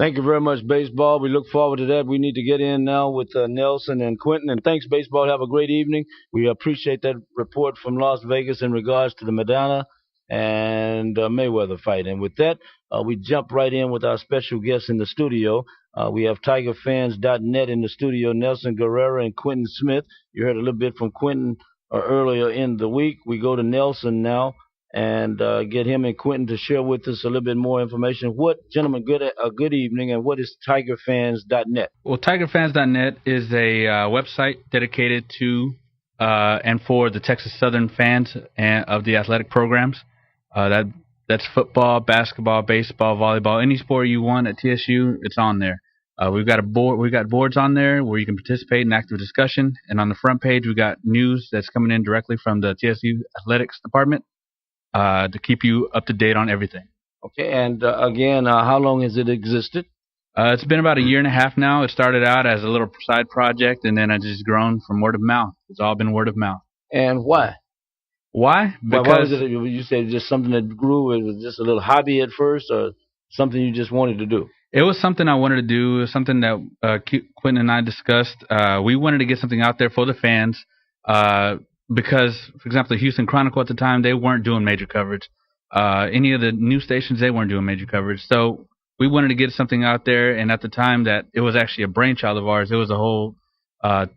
Thank you very much, Baseball. We look forward to that. We need to get in now with Nelson and Quentin. And thanks, Baseball. Have a great evening. We appreciate that report from Las Vegas in regards to the Madonna and Mayweather fight. And with that, we jump right in with our special guests in the studio. We have TigerFans.net in the studio, Nelson Guerrero and Quentin Smith. You heard a little bit from Quentin earlier in the week. We go to Nelson now and get him and Quentin to share with us a little bit more information. Gentlemen, good evening, and what is TigerFans.net? Well, TigerFans.net is a website dedicated to and for the Texas Southern fans of the athletic programs. That's football, basketball, baseball, volleyball, any sport you want at TSU, it's on there. We've got boards on there where you can participate in active discussion, and on the front page we got news that's coming in directly from the TSU athletics department to keep you up to date on everything. Okay, and again, how long has it existed? It's been about a year and a half now. It started out as a little side project, and then it's just grown from word of mouth. It's all been word of mouth. And why? Why? Because why was it? You said just something that grew. It was just a little hobby at first, or something you just wanted to do? It was something I wanted to do. It was something that Quentin and I discussed. We wanted to get something out there for the fans. Because, for example, the Houston Chronicle at the time, they weren't doing major coverage. Any of the news stations, they weren't doing major coverage. So we wanted to get something out there, and at the time that it was actually a brainchild of ours. It was a whole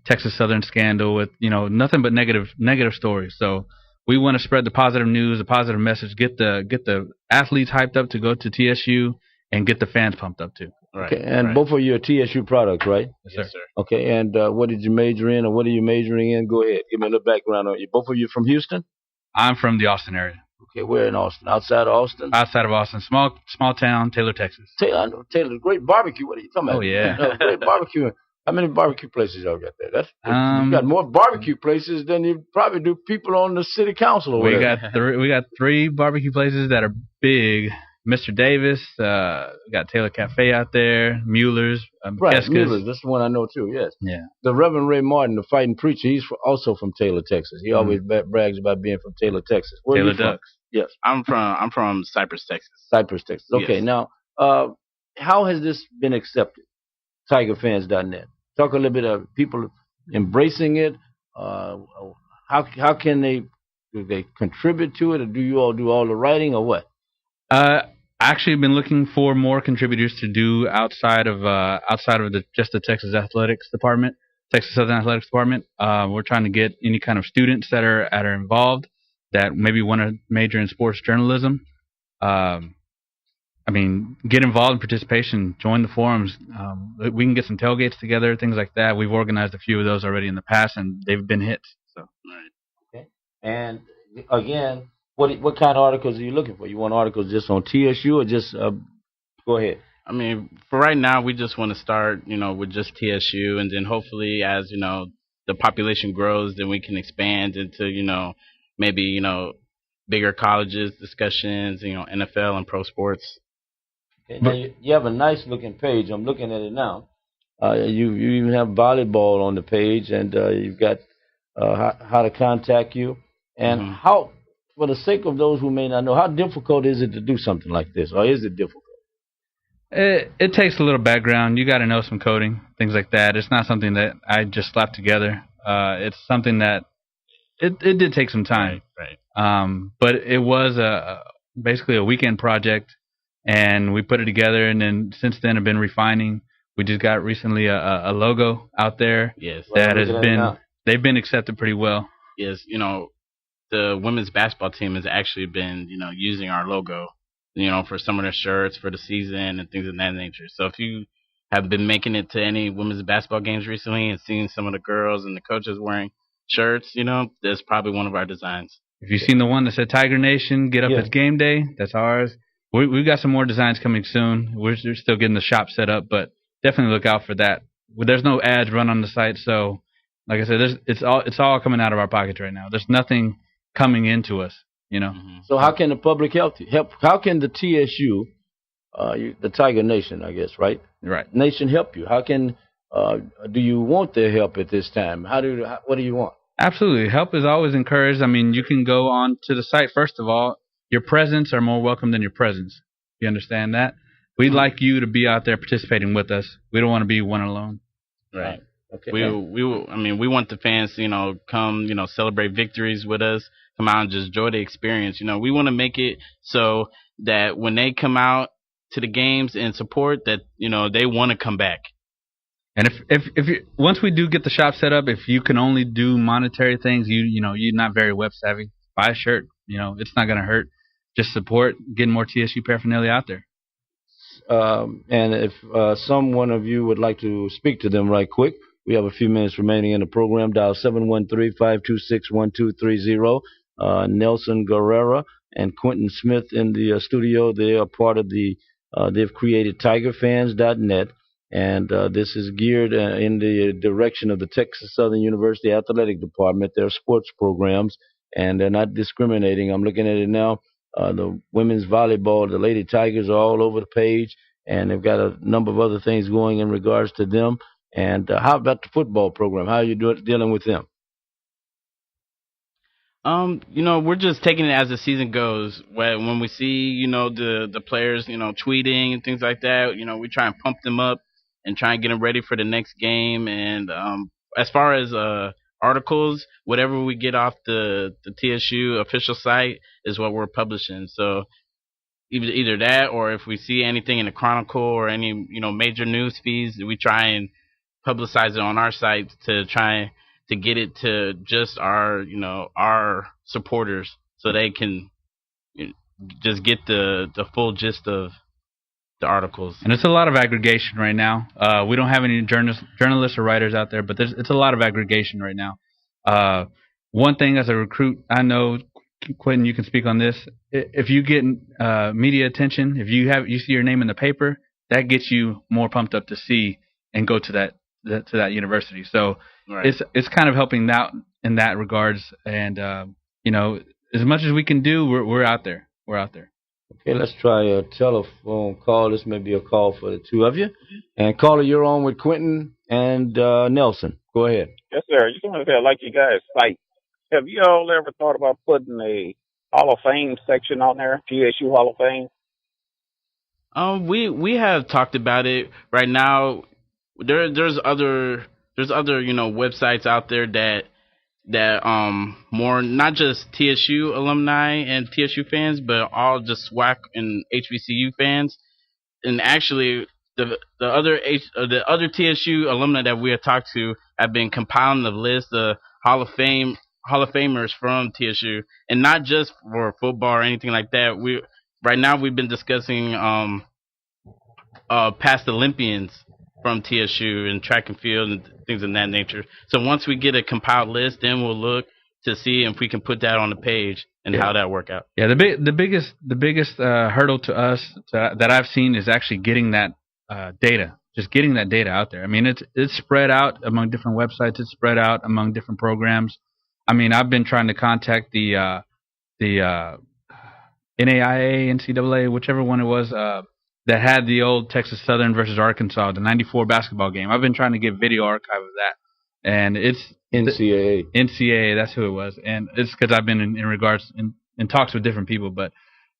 Texas Southern scandal with, nothing but negative stories. So we want to spread the positive news, the positive message, get the athletes hyped up to go to TSU, and get the fans pumped up too. Right. Okay, and both of you are TSU products, right? Yes, sir. Okay, and what did you major in, or what are you majoring in? Go ahead, give me a little background on you. Both of you from Houston? I'm from the Austin area. Okay, where in Austin? Outside of Austin? Outside of Austin, small town, Taylor, Texas. I know Taylor, great barbecue. What are you talking about? Oh yeah, great barbecue. How many barbecue places y'all got there? You got more barbecue places than you probably do people on the city council. Or we got three barbecue places that are big. Mr. Davis, we got Taylor Cafe out there, Mueller's, right, Mueller's. That's the one I know too. Yes. Yeah. The Reverend Ray Martin, the fighting preacher, he's also from Taylor, Texas. He always brags about being from Taylor, Texas. Where Taylor are you from? Ducks. Yes. I'm from Cypress, Texas. Cypress, Texas. Okay. Yes. Now, how has this been accepted? TigerFans.net. Talk a little bit of people embracing it. How can they contribute to it, or do you all do all the writing, or what? Actually been looking for more contributors to do outside of just the Texas Athletics Department, Texas Southern Athletics Department. We're trying to get any kind of students that are involved that maybe want to major in sports journalism. Get involved in participation, join the forums. We can get some tailgates together, things like that. We've organized a few of those already in the past, and they've been hits. So. Okay. And again, what kind of articles are you looking for? You want articles just on TSU, or just go ahead? For right now, we just want to start, with just TSU, and then hopefully, as the population grows, then we can expand into, maybe bigger colleges, discussions, NFL and pro sports. Okay, now you have a nice looking page. I'm looking at it now. You even have volleyball on the page, and you've got how to contact you, and how. For the sake of those who may not know, how difficult is it to do something like this, or is it difficult? It takes a little background. You got to know some coding, things like that. It's not something that I just slapped together. It's something that it did take some time. Right. But it was basically a weekend project, and we put it together. And then since then, I've been refining. We just got recently a logo out there. Yes. They've been accepted pretty well. Yes. The women's basketball team has actually been, using our logo, for some of their shirts for the season and things of that nature. So if you have been making it to any women's basketball games recently and seeing some of the girls and the coaches wearing shirts, that's probably one of our designs. If you've seen the one that said Tiger Nation, get up, it's game day, that's ours. We've got some more designs coming soon. We're still getting the shop set up, but definitely look out for that. There's no ads run on the site, so like I said, it's all coming out of our pockets right now. There's nothing coming into us, So how can the public help? How can the TSU, the Tiger Nation, I guess, right? Right. Nation help you? How can do you want their help at this time? What do you want? Absolutely, help is always encouraged. You can go on to the site. First of all, your presence are more welcome than your presence. You understand that? We'd like you to be out there participating with us. We don't want to be one alone. Right. Okay. We want the fans to, come, celebrate victories with us, come out and just enjoy the experience. We want to make it so that when they come out to the games and support, that, they want to come back. And if you, once we do get the shop set up, if you can only do monetary things, you're not very web savvy, buy a shirt. It's not going to hurt. Just support getting more TSU paraphernalia out there. And if someone of you would like to speak to them right quick, we have a few minutes remaining in the program. Dial 713-526-1230. Nelson Guerrera and Quentin Smith in the studio. They are part of the, they've created TigerFans.net. And this is geared in the direction of the Texas Southern University Athletic Department, their sports programs, and they're not discriminating. I'm looking at it now. The women's volleyball, the Lady Tigers are all over the page, and they've got a number of other things going in regards to them. And how about the football program? How are you dealing with them? We're just taking it as the season goes. When we see, the players, tweeting and things like that, we try and pump them up and try and get them ready for the next game. And as far as articles, whatever we get off the TSU official site is what we're publishing. So either that, or if we see anything in the Chronicle or any major news feeds, we try and publicize it on our site to try to get it to just our supporters, so they can just get the full gist of the articles. And it's a lot of aggregation right now. We don't have any journalists or writers out there, but it's a lot of aggregation right now. One thing as a recruit, I know, Quentin, you can speak on this. If you get media attention, if you see your name in the paper, that gets you more pumped up to see and go to that university. So right. It's kind of helping out in that regards. And as much as we can do, we're out there. We're out there. Okay, let's try a telephone call. This may be a call for the two of you. And caller, you're on with Quentin and Nelson. Go ahead. Yes, sir. You can like you guys fight. Have you all ever thought about putting a Hall of Fame section on there? TSU Hall of Fame. We have talked about it. Right now, there's other websites out there that more not just TSU alumni and TSU fans, but all just SWAC and HBCU fans. And actually, the other TSU alumni that we have talked to have been compiling the list of Hall of Famers from TSU, and not just for football or anything like that. Right now we've been discussing past Olympians from TSU and track and field and things of that nature. So once we get a compiled list, then we'll look to see if we can put that on the page and how that work out. Yeah, the biggest hurdle to us that I've seen is actually getting that data. Just getting that data out there. I mean, it's spread out among different websites. It's spread out among different programs. I mean, I've been trying to contact the NAIA, NCAA, whichever one it was, that had the old Texas Southern versus Arkansas, the '94 basketball game. I've been trying to get video archive of that, and it's NCAA. NCAA, that's who it was, and it's because I've been in talks with different people, but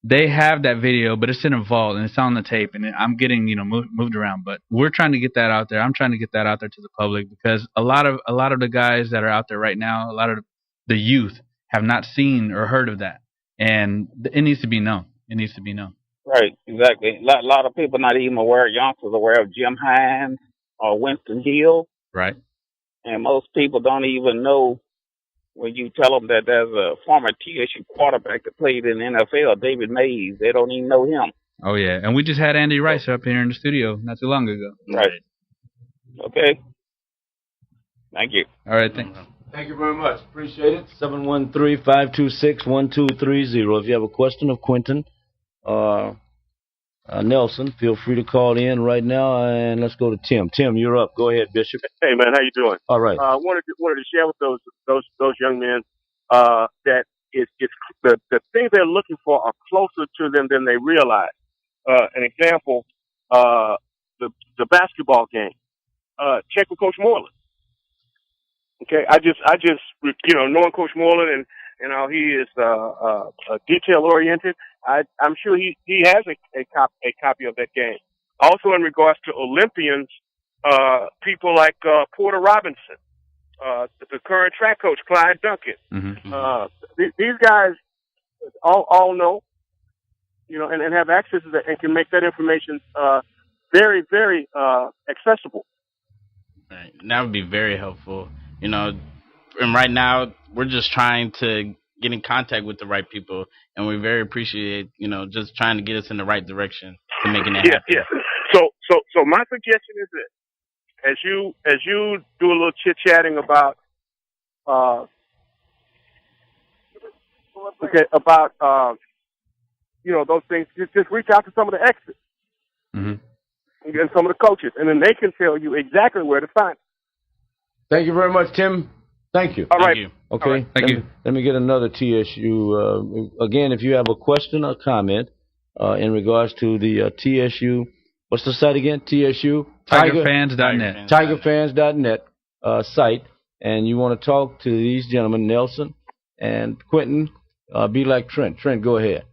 they have that video, but it's in a vault and it's on the tape, and I'm getting moved around. But we're trying to get that out there. I'm trying to get that out there to the public, because a lot of the guys that are out there right now, a lot of the youth have not seen or heard of that, and it needs to be known. It needs to be known. Right, exactly. A lot of people not even aware, youngsters aware of Jim Hines or Winston Hill. Right. And most people don't even know, when you tell them that there's a former TSU quarterback that played in the NFL, David Mays. They don't even know him. Oh, yeah. And we just had Andy Rice up here in the studio not too long ago. Right. Okay. Thank you. All right, thanks. Thank you very much. Appreciate it. 713-526-1230. If you have a question of Quentin Nelson, feel free to call in right now, and let's go to Tim. Tim, you're up. Go ahead, Bishop. Hey, man, how you doing? All right. Wanted to share with those young men that it's the things they're looking for are closer to them than they realize. An example, the basketball game. Check with Coach Moreland. Okay, I just knowing Coach Moreland and he is detail oriented. I'm sure he has a copy of that game. Also, in regards to Olympians, people like Porter Robinson, the current track coach Clyde Duncan. These guys all know, and have access to that and can make that information very, very accessible. Right. That would be very helpful. And right now we're just trying to get in contact with the right people, and we very appreciate, just trying to get us in the right direction to making it happen. Yeah. So my suggestion is this: as you do a little chit chatting about those things, just reach out to some of the experts and some of the coaches, and then they can tell you exactly where to find it. Thank you very much, Tim. Thank you. All right. Thank you. Okay. Right. Thank you. Let me get another TSU. Again, if you have a question or comment in regards to the TSU, what's the site again? TSU? TigerFans.net. TigerFans.net site. And you want to talk to these gentlemen, Nelson and Quentin, be like Trent. Trent, go ahead.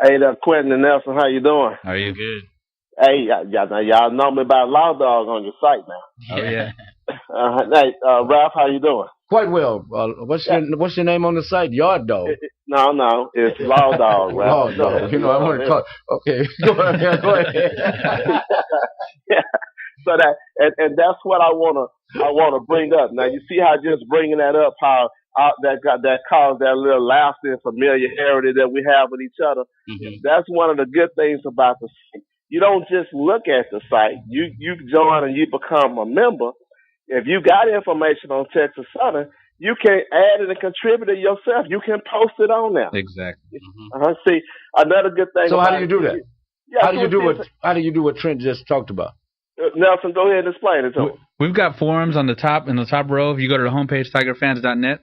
Hey there, Quentin and Nelson. How you doing? How are you? Good. Hey, y'all know me by Law Dog on your site now. Oh, yeah. Hey, Ralph, how you doing? Quite well. What's your name on the site? Yard Dog. No, it's Law Dog, Ralph. Law Dog. I want to call. Okay, go ahead. Yeah. So and that's what I wanna bring up. Now you see how just bringing that up, how that caused that little laughter and familiarity that we have with each other. That's one of the good things about the site. You don't just look at the site. You join and you become a member. If you got information on Texas Southern, you can add it and contribute it yourself. You can post it on there. Exactly. See, another good thing. So how do you do that? Yeah, how do you do what Trent just talked about? Nelson, go ahead and explain it to him. We've got forums in the top row. If you go to the homepage, tigerfans.net,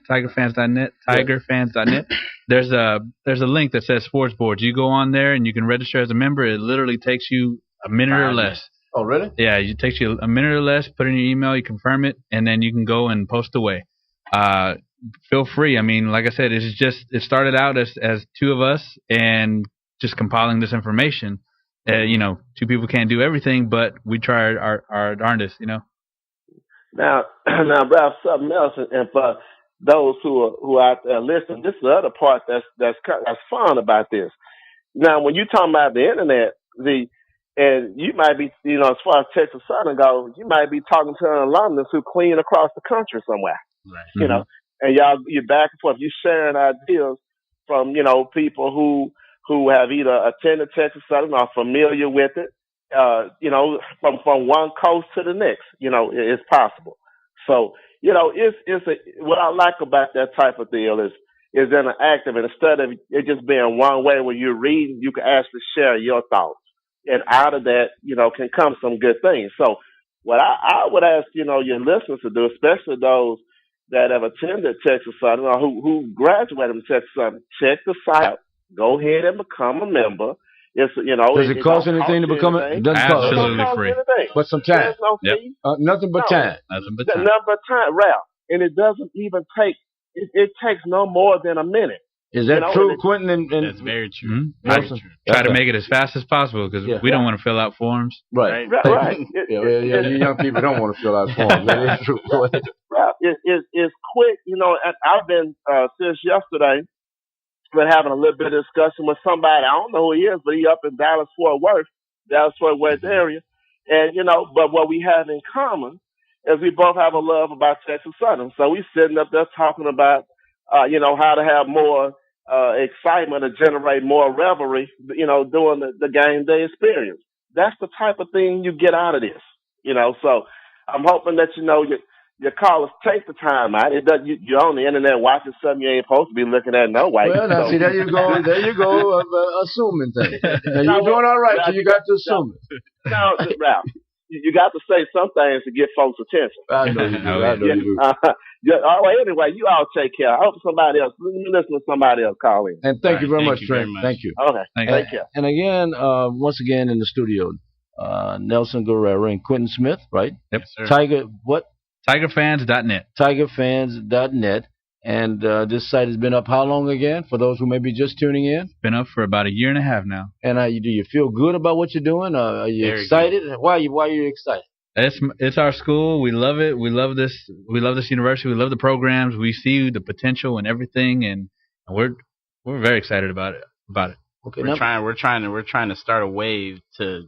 there's a link that says sports boards. You go on there and you can register as a member. It literally takes you a minute or less. Oh, really? Yeah, it takes you a minute or less. Put in your email, you confirm it, and then you can go and post away. Feel free. I mean, like I said, it started out as two of us and just compiling this information. Two people can't do everything, but we try our darndest. Now, Ralph, something else, and for those who are out there listening, this is the other part that's fun about this. Now, when you talking about the internet, and you might be, as far as Texas Southern goes, you might be talking to an alumnus who clean across the country somewhere. Right. And you're back and forth. You're sharing ideas from, people who have either attended Texas Southern or familiar with it, from one coast to the next, it's possible. So, what I like about that type of deal is interactive, and instead of it just being one way when you're reading, you can actually share your thoughts. And out of that, can come some good things. So what I would ask, your listeners to do, especially those that have attended Texas Southern or who graduated from Texas Southern, check the site out. Go ahead and become a member. It's, does it cost anything to become it? It doesn't cost. Absolutely free. But some time. There's no fee. Nothing but time. Nothing but time. Nothing but time, Ralph. And it doesn't even take, it takes no more than a minute. Is that true, Quentin? That's very true. Try to make it as fast as possible because we don't want to fill out forms. Right. You young people don't want to fill out forms. That is true. Ralph, it's quick. I've been, since yesterday, been having a little bit of discussion with somebody. I don't know who he is, but he up in Dallas-Fort Worth area. And, but what we have in common is we both have a love about Texas Southern. So we sitting up there talking about, how to have more excitement and generate more revelry, during the game day experience. That's the type of thing you get out of this, So I'm hoping that, your callers take the time out. You're on the internet watching something you ain't supposed to be looking at no way. Well, now, see, there you go, assuming things. Now, you're doing all right, so you got to assume it. No, Ralph, you got to say some things to get folks' attention. I know you do. All right, anyway, you all take care. I hope somebody else, listen to somebody else call in. And thank you very much, Trent. Thank you. Okay, thank you. And again, once again in the studio, Nelson Guerrero and Quentin Smith, right? Yep, sir. What? TigerFans.net. TigerFans.net. And this site has been up how long again, for those who may be just tuning in? Been up for about 1.5 years now. And do you feel good about what you're doing? Are you Very excited? Why are you excited? It's our school. We love it. We love this. We love this university. We love the programs. We see the potential and everything, and we're very excited about it. Okay, we're trying to start a wave to.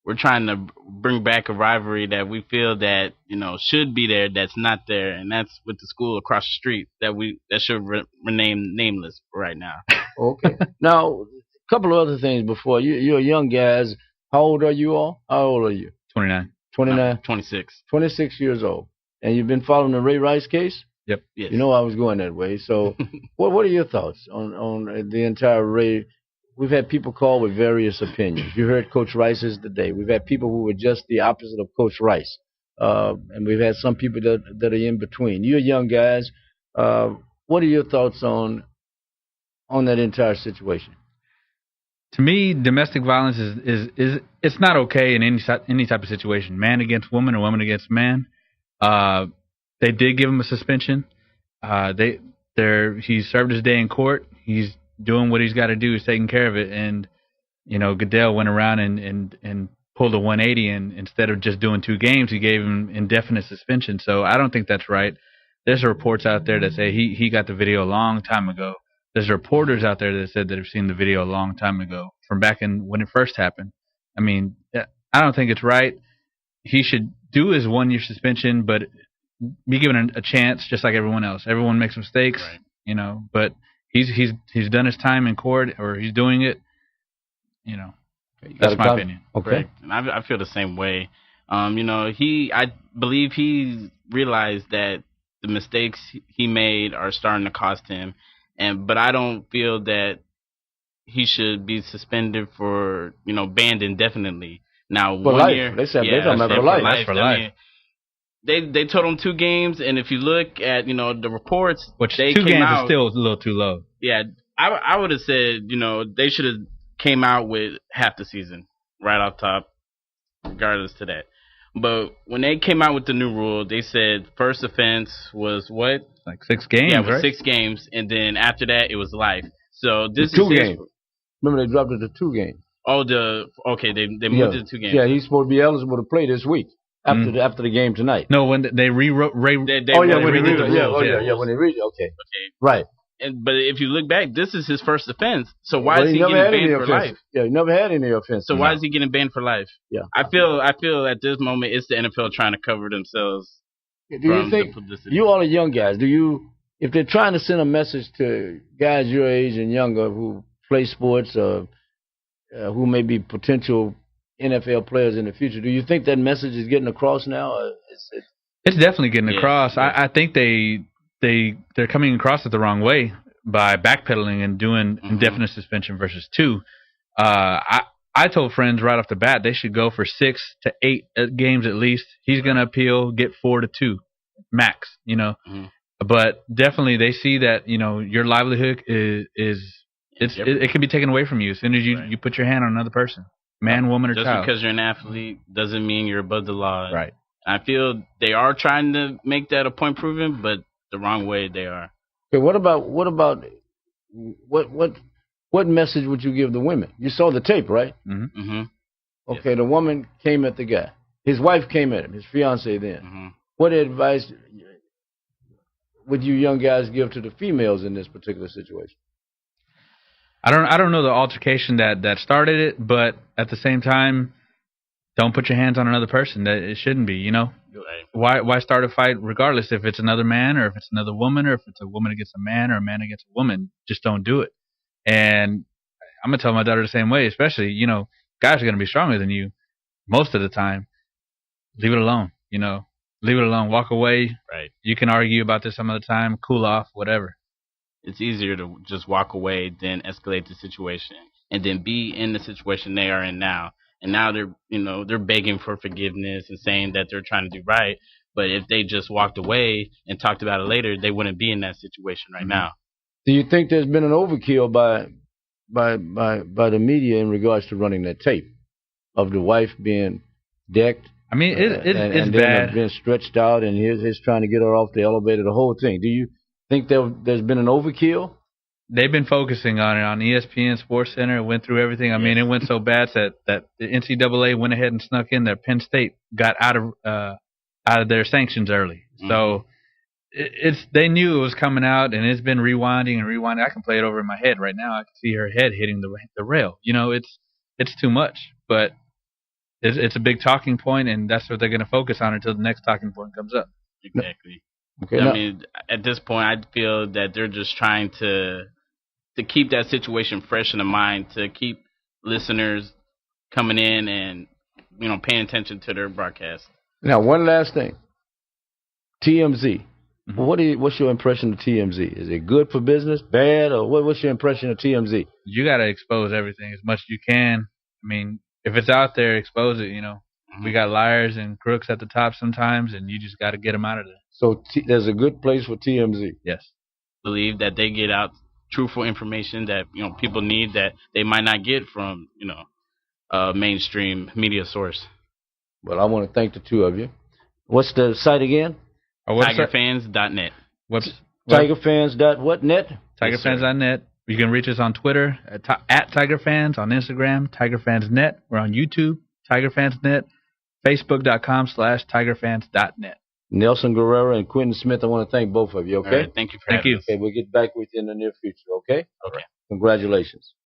We're trying to bring back a rivalry that we feel that should be there, that's not there, and that's with the school across the street that should remain nameless right now. Okay. Now, a couple of other things before you're young guys. How old are you all? How old are you? 29. 29. 26. 26 years old, and you've been following the Ray Rice case. Yep. Yes. You know I was going that way. So, what are your thoughts on the entire Ray? We've had people call with various opinions. You heard Coach Rice's today. We've had people who were just the opposite of Coach Rice. And we've had some people that are in between. You're young guys. What are your thoughts on that entire situation? To me, domestic violence is it's not okay in any type of situation. Man against woman or woman against man. They did give him a suspension. He served his day in court. He's doing what he's got to do. He's taking care of it. And Goodell went around and pulled a 180, and instead of just doing 2 games, he gave him indefinite suspension. So I don't think that's right. There's reports out there that say he got the video a long time ago. There's reporters out there that said that have seen the video a long time ago, from back in when it first happened. I mean, I don't think it's right. He should do his 1-year suspension, but be given a chance, just like everyone else. Everyone makes mistakes, right. But he's done his time in court, or he's doing it. That's my opinion. Okay, right. And I feel the same way. I believe he realized that the mistakes he made are starting to cost him, but I don't feel that he should be suspended for banned indefinitely. Now, for 1 life. year, They said they're talking about for life. For life. I mean, they told him 2 games, and if you look at the reports, which they 2 came games out, is still a little too low. Yeah, I would have said they should have came out with half the season right off top, regardless to that. But when they came out with the new rule, they said first offense was what? Like 6 games, yeah, it was right? 6 games, and then after that it was life. So this is 2 games. Remember, they dropped it to 2 games. Oh, they moved it to 2 games. Yeah, he's supposed to be eligible to play this week after the game tonight. No, when they rewrote Ray. When they redid the rules. When they read it. Okay. Right. But if you look back, this is his first offense. So why is he getting banned for life? Yeah, he never had any offense. So why is he getting banned for life? Yeah. I feel at this moment it's the NFL trying to cover themselves. Do you think you all are young guys? If they're trying to send a message to guys your age and younger who play sports or who may be potential NFL players in the future, do you think that message is getting across now? It's definitely getting across. I think they're coming across it the wrong way by backpedaling and doing indefinite suspension versus 2. I told friends right off the bat they should go for 6 to 8 games at least. He's going to appeal, get 4 to 2 max. But definitely they see that your livelihood it can be taken away from you as soon as you put your hand on another person, man, woman, or child. Just because you're an athlete doesn't mean you're above the law. Right. I feel they are trying to make that a point proven, but the wrong way they are. Okay, what message would you give the women? You saw the tape, right? Mm-hmm. Mm-hmm. Okay, yes. The woman came at the guy. His wife came at him, his fiance then. Mm-hmm. What advice would you young guys give to the females in this particular situation? I don't know the altercation that started it, but at the same time, don't put your hands on another person. That it shouldn't be, Right. Why start a fight regardless if it's another man or if it's another woman or if it's a woman against a man or a man against a woman? Just don't do it. And I'm gonna tell my daughter the same way, especially, guys are gonna be stronger than you most of the time. Leave it alone, Leave it alone. Walk away. Right. You can argue about this some other time, cool off, whatever. It's easier to just walk away than escalate the situation and then be in the situation they are in now. And now they're begging for forgiveness and saying that they're trying to do right. But if they just walked away and talked about it later, they wouldn't be in that situation right now. Do you think there's been an overkill by the media in regards to running that tape of the wife being decked? I mean, it's and bad. Being stretched out, and he's trying to get her off the elevator. The whole thing. Do think there's been an overkill? They've been focusing on it on ESPN Sports Center. It went through everything. I mean, it went so bad that the NCAA went ahead and snuck in that Penn State got out of their sanctions early. Mm-hmm. So they knew it was coming out, and it's been rewinding and rewinding. I can play it over in my head right now. I can see her head hitting the rail. You know, it's too much, but it's a big talking point, and that's what they're going to focus on until the next talking point comes up. Exactly. Okay. I mean, at this point, I feel that they're just trying to keep that situation fresh in the mind, to keep listeners coming in and, you know, paying attention to their broadcast. Now, one last thing. TMZ. Mm-hmm. What's your impression of TMZ? Is it good for business, bad, or what's your impression of TMZ? You got to expose everything as much as you can. I mean, if it's out there, expose it, you know. Mm-hmm. We got liars and crooks at the top sometimes, and you just got to get them out of there. So there's a good place for TMZ. Yes. Believe that they get out truthful information that, you know, people need that they might not get from, you know, mainstream media source. Well, I want to thank the two of you. What's the site again? TigerFans.net. TigerFans.what.net? TigerFans.net. You can reach us on Twitter at TigerFans, on Instagram, TigerFansNet. We're on YouTube, TigerFansNet, Facebook.com/TigerFans.net. Nelson Guerrero and Quentin Smith, I want to thank both of you, okay? All right, thank you for having us. Okay, we'll get back with you in the near future, okay? Okay. Congratulations.